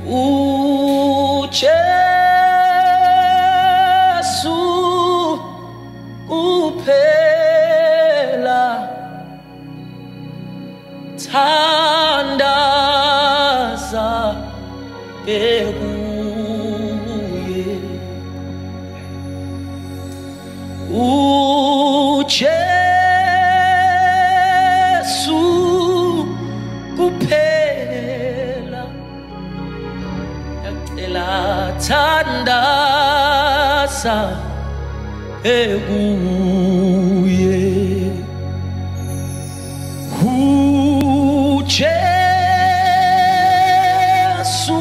uJesu kuphela thandaza kuye uJesu kuphela yacela thandaza kuye uJesu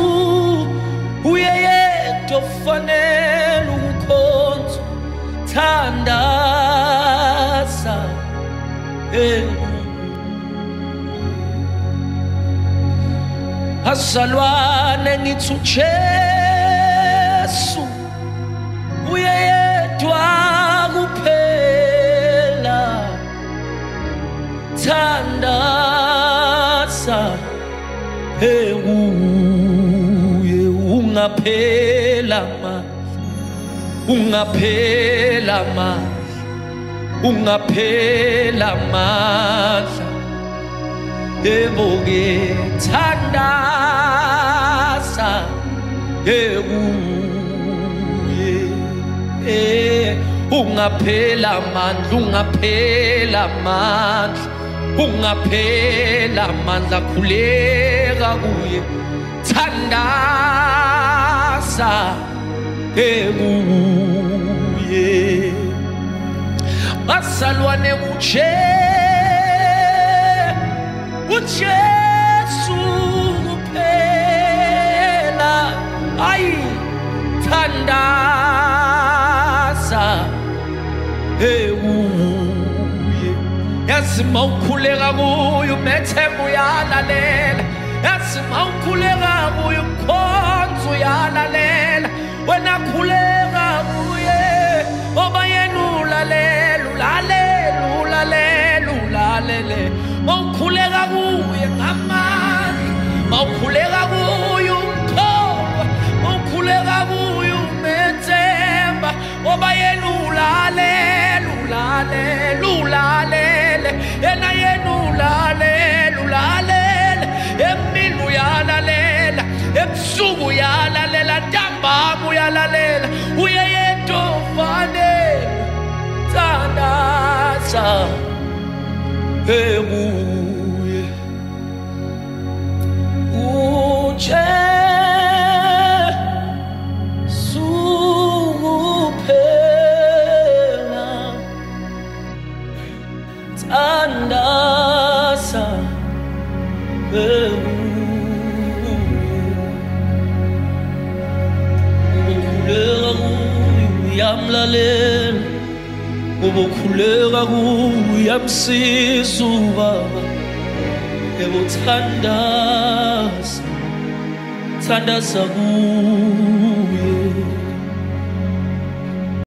uye yedwa ofanele ukukhonzwa thandaza azalwane ngithi uJesu uye yedwa kuphela thandaza kuye ungaphela amandla eboke thandaza kuye ungaphela amandla khuleka kuye thandaza kuye bazalwane uJesu kuphela ayi thandaza kuye yazi mawukhuleka kuye umethemba uyalalela yazi mawukhuleka kuye umkhonzo uyalalela wena khuleka kuye ngoba yena ulalela mawukhuleka kuye ngamandla mawukhuleka kuye umkhomba mawukhuleka kuye umethemba ngoba yena ulalele yena ulalela emini uyalalela ebusuku uyalalela ntambama uyalalela uye yedwa ofanele thandaza kuye uJesu kuphela thandaza uyamlalela ubukhuleka kuye uyamsiza ubaba ebuthandaza kuye